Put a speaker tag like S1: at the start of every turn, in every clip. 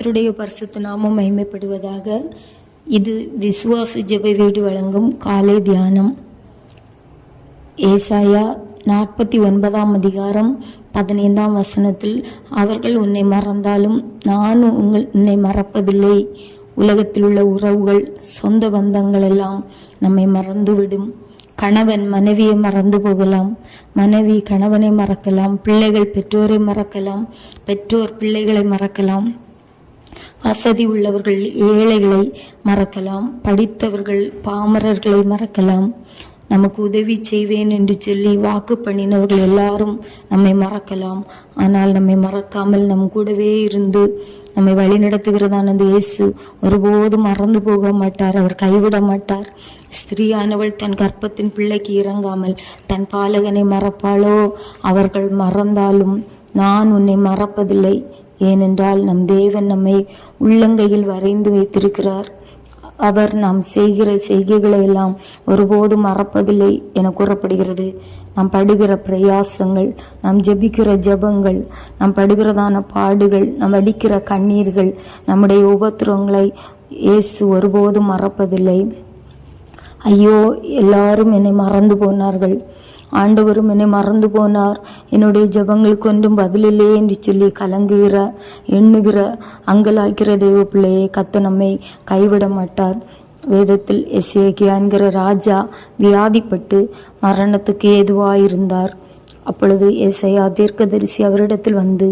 S1: கர்த்தருடைய பரிசுத்த நாமம் மகிமைப்படுவதாக. இது விசுவாச ஜெப வீடு வழங்கும் காலை தியானம். ஏசாயா 49 அதிகாரம் 15 வசனத்தில், அவர்கள் உன்னை மறந்தாலும் நான் உன்னை மறப்பதில்லை. உலகத்தில் உள்ள உறவுகள், சொந்த பந்தங்கள் எல்லாம் நம்மை மறந்துவிடும். கணவன் மனைவியை மறந்து போகலாம், மனைவி கணவனை மறக்கலாம், பிள்ளைகள் பெற்றோரை மறக்கலாம், பெற்றோர் பிள்ளைகளை மறக்கலாம், வசதி உள்ளவர்கள் ஏழைகளை மறக்கலாம், படித்தவர்கள் பாமரர்களை மறக்கலாம், நமக்கு உதவி செய்வேன் என்று சொல்லி வாக்கு பண்ணினவர்கள் எல்லாரும் நம்மை மறக்கலாம். ஆனால் நம்மை மறக்காமல் நம் கூடவே இருந்து நம்மை வழி நடத்துகிறதான அந்த இயேசு ஒருபோதும் மறந்து போக மாட்டார். அவர் கைவிட மாட்டார். ஸ்திரீயானவள் தன் கர்ப்பத்தின் பிள்ளைக்கு இறங்காமல் தன் பாலகனை மறப்பாளோ? அவர்கள் மறந்தாலும் நான் உன்னை மறப்பதில்லை. ஏனென்றால் நம் தேவன் நம்மை உள்ளங்கையில் வரைந்து வைத்திருக்கிறார். அவர் நாம் செய்கிற செய்கைகளை எல்லாம் ஒருபோதும் மறப்பதில்லை என கூறப்படுகிறது. நாம் படுகிற பிரயாசங்கள், நாம் ஜெபிக்கிற ஜெபங்கள், நாம் படுகிறதான பாடுகள், நாம் அடிக்கிற கண்ணீர்கள், நம்முடைய உபத்திரவங்களை இயேசு ஒருபோதும் மறப்பதில்லை. ஐயோ, எல்லாரும் என்னை மறந்து போனார்கள், ஆண்டவரும் என்னை மறந்து போனார், என்னுடைய ஜெபங்களுக்கு ஒன்றும் பதிலில்லையே என்று சொல்லி கலங்குகிற, எண்ணுகிற, அங்கலாய்க்கிற தேவ பிள்ளையை கர்த்தர் நம்மை கைவிட மாட்டார். வேதத்தில் எசேக்கியா என்கிற ராஜா வியாதிப்பட்டு மரணத்துக்கு ஏதுவாயிருந்தார். அப்பொழுது ஏசாயா தீர்க்கதரிசி அவரிடத்தில் வந்து,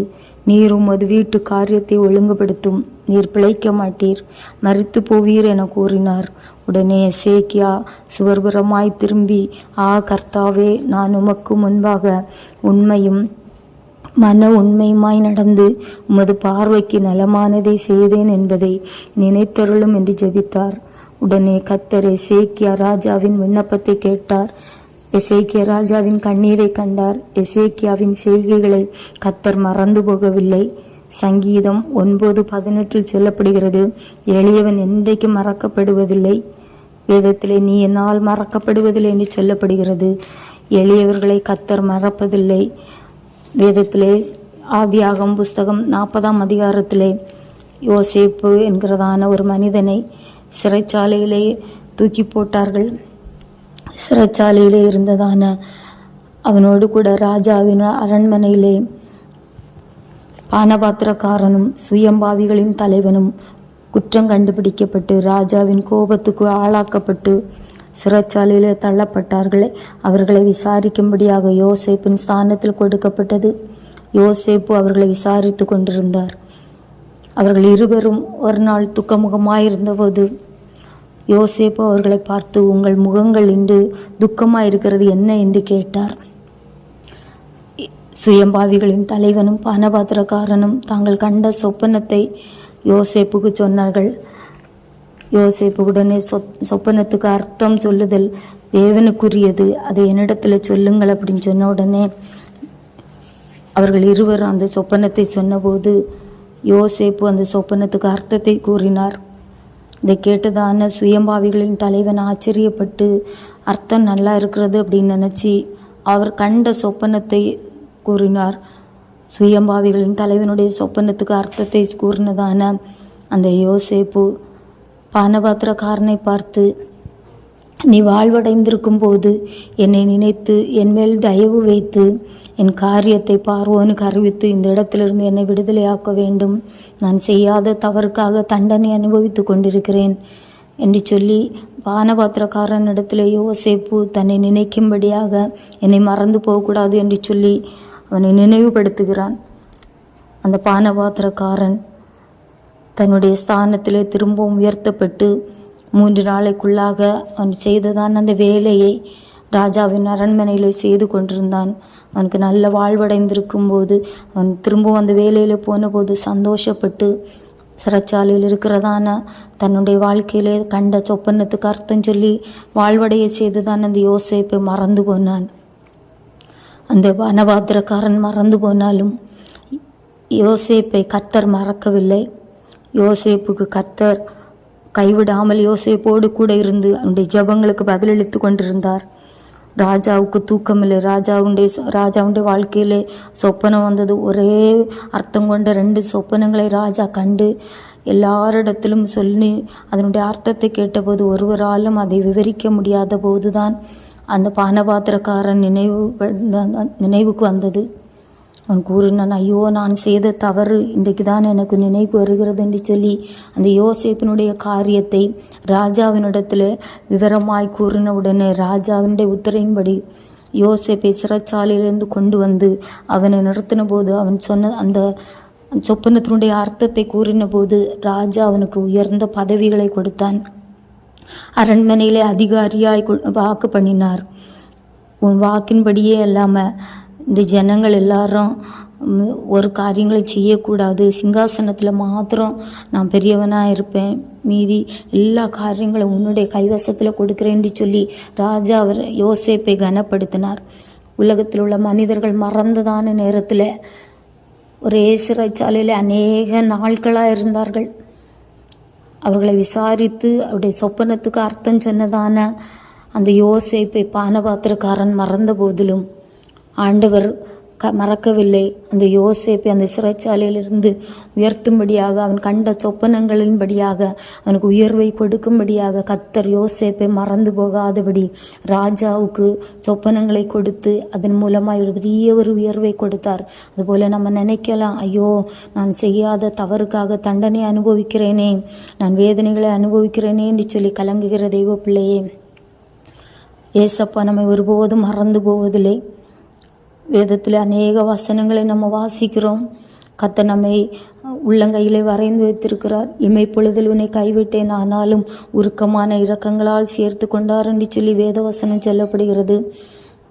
S1: நீர் உமது வீட்டு காரியத்தை ஒழுங்குபடுத்தும், நீர் பிழைக்க மாட்டீர், மரித்து போவீர் என கூறினார். உடனே எசேக்கியா சுவர்புறமாய் திரும்பி, கர்த்தாவே, நான் உமக்கு முன்பாக உண்மையும் மன உண்மையுமாய் நடந்து உமது பார்வைக்கு நலமானதை செய்தேன் என்பதை நினைத்தருளும் என்று ஜெபித்தார். உடனே கர்த்தர் எசேக்கியா ராஜாவின் விண்ணப்பத்தை கேட்டார். எசேக்கியா ராஜாவின் கண்ணீரை கண்டார். எசேக்கியாவின் செய்கைகளை கர்த்தர் மறந்து போகவில்லை. சங்கீதம் 9:18 சொல்லப்படுகிறது, எளியவன் என்றைக்கு மறக்கப்படுவதில்லை. வேதத்திலே நீ என்னால் மறக்கப்படுவதில்லை என்று சொல்லப்படுகிறது. எளியவர்களை கர்த்தர் மறப்பதில்லை. வேதத்திலே ஆதியாகமம் புஸ்தகம் 40 அதிகாரத்திலே யோசேப்பு என்கிறதான ஒரு மனிதனை சிறைச்சாலையிலே தூக்கி போட்டார்கள். சிறைச்சாலையிலே இருந்ததான அவனோடு கூட ராஜாவின் அரண்மனையிலே பானபாத்திரக்காரனும் சுயம்பாவிகளின் தலைவனும் குற்றம் கண்டுபிடிக்கப்பட்டு ராஜாவின் கோபத்துக்கு ஆளாக்கப்பட்டு சிறைச்சாலையிலே தள்ளப்பட்டார்கள். அவர்களை விசாரிக்கும்படியாக யோசேப்பின் ஸ்தானத்தில் கொடுக்கப்பட்டது. யோசேப்பு அவர்களை விசாரித்து கொண்டிருந்தார். அவர்கள் இருவரும் ஒரு நாள் துக்கமுகமாயிருந்தபோது யோசேப்பு அவர்களை பார்த்து, உங்கள் முகங்கள் இன்று துக்கமாயிருக்கிறது என்ன என்று கேட்டார். சுயம்பாவிகளின் தலைவனும் பானபாத்திரக்காரனும் தாங்கள் கண்ட சொப்பனத்தை யோசேப்புக்கு சொன்னார்கள். யோசேப்பு உடனே சொப்பனத்துக்கு அர்த்தம் சொல்லுதல் தேவனுக்குரியது, அதை என்னிடத்துல சொல்லுங்கள் அப்படின்னு சொன்ன உடனே அவர்கள் இருவரும் அந்த சொப்பனத்தை சொன்னபோது யோசேப்பு அந்த சொப்பனத்துக்கு அர்த்தத்தை கூறினார். இதை கேட்டதான சுயம்பாவிகளின் தலைவன் ஆச்சரியப்பட்டு, அர்த்தம் நல்லா இருக்கிறது அப்படின்னு நினச்சி அவர் கண்ட சொப்பனத்தை கூறினார். சுயம்பாவிகளின் தலைவனுடைய சொப்பனத்துக்கு அர்த்தத்தை கூறினதான அந்த யோசேப்பு பானபாத்திரக்காரனை பார்த்து, நீ வாழ்வடைந்திருக்கும் போது என்னை நினைத்து என் மேல் தயவு வைத்து என் காரியத்தை பார்வோனுக்கு அறிவித்து இந்த இடத்திலிருந்து என்னை விடுதலையாக்க வேண்டும். நான் செய்யாத தவறுக்காக தண்டனை அனுபவித்து கொண்டிருக்கிறேன் என்று சொல்லி பானபாத்திரக்காரனிடத்தில் யோசேப்பு தன்னை நினைக்கும்படியாக என்னை மறந்து போகக்கூடாது என்று சொல்லி அவனை நினைவுபடுத்துகிறான். அந்த பானபாத்திரக்காரன் தன்னுடைய ஸ்தானத்திலே திரும்பவும் உயர்த்தப்பட்டு 3 நாளைக்குள்ளாக அவன் செய்ததான் அந்த வேலையை ராஜாவின் அரண்மனையிலே செய்து கொண்டிருந்தான். அவனுக்கு நல்ல வாழ்வடைந்திருக்கும் போது அவன் திரும்பவும் அந்த வேலையில் போன போது சந்தோஷப்பட்டு சிறைச்சாலையில் இருக்கிறதான தன்னுடைய வாழ்க்கையிலே கண்ட சொப்பனத்துக்கு அர்த்தம் சொல்லி வாழ்வடைய செய்ததான் அந்த யோசேப்பை மறந்து போனான். அந்த பானபாத்திரக்காரன் மறந்து போனாலும் யோசேப்பை கர்த்தர் மறக்கவில்லை. யோசேப்புக்கு கர்த்தர் கைவிடாமல் யோசேப்போடு கூட இருந்து அவனுடைய ஜெபங்களுக்கு பதிலளித்து கொண்டிருந்தார். ராஜாவுக்கு தூக்கமில்லை. ராஜாவுடைய வாழ்க்கையிலே சொப்பனம் வந்தது. ஒரே அர்த்தம் கொண்ட 2 சொப்பனங்களை ராஜா கண்டு எல்லாரிடத்திலும் சொல்லி அதனுடைய அர்த்தத்தை கேட்டபோது ஒருவராலும் அதை விவரிக்க முடியாத போதுதான் அந்த பானபாத்திரக்காரன் நினைவுக்கு வந்தது. அவன் கூறினான், ஐயோ, நான் செய்த தவறு இன்றைக்கு தான் எனக்கு நினைவு வருகிறது என்று சொல்லி அந்த யோசேப்பினுடைய காரியத்தை ராஜாவினிடத்தில் விவரமாய் கூறின உடனே ராஜாவினுடைய உத்தரவின்படி யோசேப்பை சிறைச்சாலையிலிருந்து கொண்டு வந்து அவனை நிறுத்தின போது அவன் சொன்ன அந்த சொப்பனத்தினுடைய அர்த்தத்தை கூறின போது ராஜா அவனுக்கு உயர்ந்த பதவிகளை கொடுத்தான். அரண்மனையிலே அதிகாரியாய் வாக்கு பண்ணினார். உன் வாக்கின்படியே இல்லாமல் இந்த ஜனங்கள் எல்லாரும் ஒரு காரியங்களை செய்யக்கூடாது, சிங்காசனத்தில் மாத்திரம் நான் பெரியவனாக இருப்பேன், மீதி எல்லா காரியங்களும் உன்னுடைய கைவசத்தில் கொடுக்குறேன்னு சொல்லி ராஜா அவர் யோசேப்பை கனப்படுத்தினார். உலகத்தில் உள்ள மனிதர்கள் மறந்ததான நேரத்தில் ஒரே சிறைச்சாலையில் அநேக நாட்களாக இருந்தார்கள். அவர்களை விசாரித்து அவருடைய சொப்பனத்துக்கு அர்த்தம் சொன்னதான அந்த யோசேப்பை பானபாத்திரக்காரன் மறந்த போதிலும் ஆண்டவர் மறக்கவில்லை. அந்த யோசேப்பை அந்த சிறைச்சாலையிலிருந்து உயர்த்தும்படியாக, அவன் கண்ட சொப்பனங்களின்படியாக அவனுக்கு உயர்வை கொடுக்கும்படியாக கர்த்தர் யோசேப்பை மறந்து போகாதபடி ராஜாவுக்கு சொப்பனங்களை கொடுத்து அதன் மூலமாக ஒரு பெரிய ஒரு உயர்வை கொடுத்தார். அதுபோல் நம்ம நினைக்கலாம், ஐயோ, நான் செய்யாத தவறுக்காக தண்டனை அனுபவிக்கிறேனே, நான் வேதனைகளை அனுபவிக்கிறேனே என்று சொல்லி கலங்குகிற தெய்வ பிள்ளையே, ஏசப்பா நம்மை ஒருபோதும் மறந்து போவதில்லை. வேதத்தில் அநேக வசனங்களை நம்ம வாசிக்கிறோம். கர்த்தர் நம்மை உள்ளங்கையிலே வரைந்து வைத்திருக்கிறார். இமைப்பொழுதில் உன்னை கைவிட்டேன், ஆனாலும் உருக்கமான இரக்கங்களால் சேர்த்து கொண்டார் என்று சொல்லி வேதவசனம் சொல்லப்படுகிறது.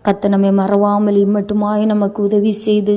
S1: கர்த்தர் நம்மை மறவாமல் இம்மட்டுமாய் நமக்கு உதவி செய்து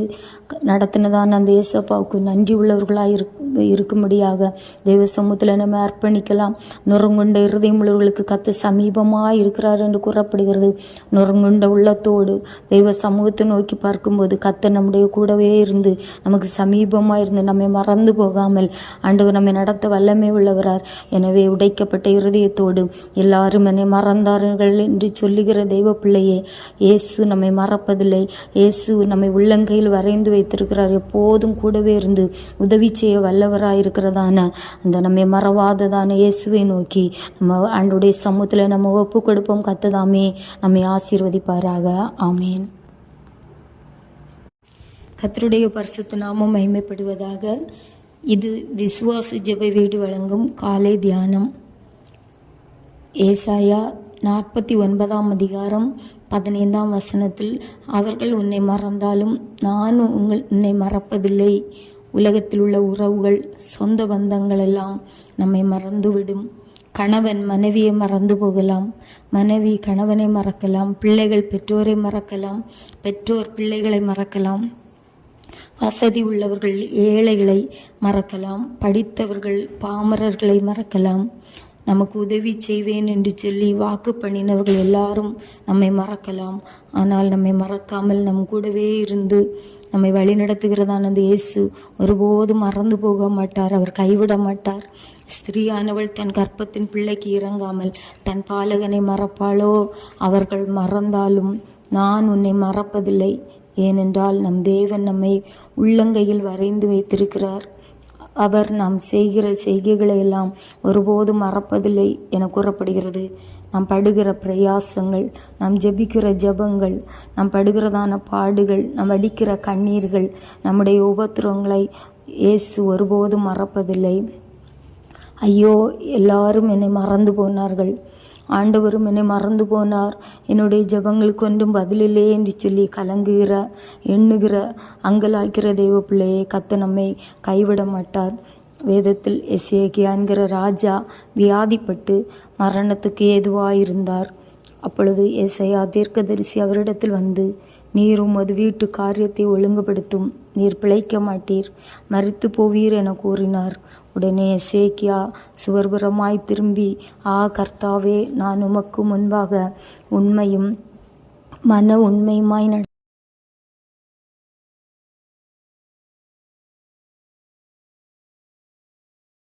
S1: நடத்தினதான அந்த ஏசப்பாவுக்கு நன்றி உள்ளவர்களாக இருக்கும்படியாக தெய்வ சமூகத்தில் நம்ம அர்ப்பணிக்கலாம். நுறங்குண்ட இருதயம் உள்ளவர்களுக்கு கர்த்தர் சமீபமாக இருக்கிறார் என்று கூறப்படுகிறது. நுறங்குண்ட உள்ளத்தோடு தெய்வ சமூகத்தை நோக்கி பார்க்கும்போது கர்த்தர் நம்முடைய கூடவே இருந்து நமக்கு சமீபமாக இருந்து நம்மை மறந்து போகாமல் ஆண்டவர் நம்மை நடத்த வல்லமை உள்ளவரார். எனவே உடைக்கப்பட்ட இருதயத்தோடு எல்லாரும் என்னை மறந்தார்கள் என்று சொல்லுகிற தெய்வ பிள்ளையே, இயேசு நம்மை மறப்பதில்லை. இயேசு நம்மை உள்ளங்கையில் வரைந்து வைத்திருக்கிறார். எப்போதும் கூடவே இருந்து உதவி செய்ய வல்லவராயிருக்கிறதான அந்த நம்மை மறவாததான இயேசுவை நோக்கி நம்ம ஆண்டுடைய சமூகத்தில் நம்ம ஒப்பு கொடுப்போம். கர்த்ததாமே நம்மை ஆசீர்வதிப்பாராக. ஆமேன். கர்த்தருடைய பரிசுத்த நாமம் மகிமைப்படுவதாக. இது விசுவாச ஜெப வீடு வழங்கும் காலை தியானம். ஏசாயா 49 அதிகாரம் 15 வசனத்தில், அவர்கள் உன்னை மறந்தாலும் நான் உன்னை மறப்பதில்லை. உலகத்தில் உள்ள உறவுகள், சொந்த பந்தங்கள் எல்லாம் நம்மை மறந்துவிடும். கணவன் மனைவியை மறந்து போகலாம், மனைவி கணவனை மறக்கலாம், பிள்ளைகள் பெற்றோரை மறக்கலாம், பெற்றோர் பிள்ளைகளை மறக்கலாம், வசதி உள்ளவர்கள் ஏழைகளை மறக்கலாம், படித்தவர்கள் பாமரர்களை மறக்கலாம், நமக்கு உதவி செய்வேன் என்று சொல்லி வாக்கு பண்ணினவர்கள் எல்லாரும் நம்மை மறக்கலாம். ஆனால் நம்மை மறக்காமல் நம் கூடவே இருந்து நம்மை வழிநடத்துகிறதான அந்த இயேசு ஒருபோதும் மறந்து போக மாட்டார். அவர் கைவிட மாட்டார். ஸ்திரீயானவள் தன் கர்ப்பத்தின் பிள்ளைக்கு இறங்காமல் தன் பாலகனை மறப்பாளோ? அவர்கள் மறந்தாலும் நான் உன்னை மறப்பதில்லை. ஏனென்றால் நம் தேவன் நம்மை உள்ளங்கையில் வரைந்து வைத்திருக்கிறார். அவர் நாம் செய்கிற செய்கைகளை எல்லாம் ஒருபோதும் மறப்பதில்லை என கூறப்படுகிறது. நாம் படுகிற பிரயாசங்கள், நாம் ஜெபிக்கிற ஜெபங்கள், நாம் படுகிறதான பாடுகள், நாம் அடிக்கிற கண்ணீர்கள், நம்முடைய உபத்திரவங்களை இயேசு ஒருபோதும் மறப்பதில்லை. ஐயோ, எல்லாரும் என்னை மறந்து போனார்கள், ஆண்டவரும் என்னை மறந்து போனார், என்னுடைய ஜெபங்களுக்கு ஒன்றும் பதிலில்லை என்று சொல்லி கலங்குகிற, எண்ணுகிற, அங்கலாய்க்கிற தெய்வ பிள்ளையை கர்த்தர் நம்மை கைவிட மாட்டார். வேதத்தில் எசேக்கியா என்கிற ராஜா வியாதிப்பட்டு மரணத்துக்கு ஏதுவாயிருந்தார். அப்பொழுது ஏசாயா தீர்க்கதரிசி அவரிடத்தில் வந்து, நீர் உமது வீட்டு காரியத்தை ஒழுங்குபடுத்தும், நீர் பிழைக்க மாட்டீர், மரித்து போவீர் என கூறினார். உடனே எசேக்கியா சுவர்புறமாய் திரும்பி, கர்த்தாவே, நான் உமக்கு முன்பாக உண்மையும் மன உண்மையுமாய்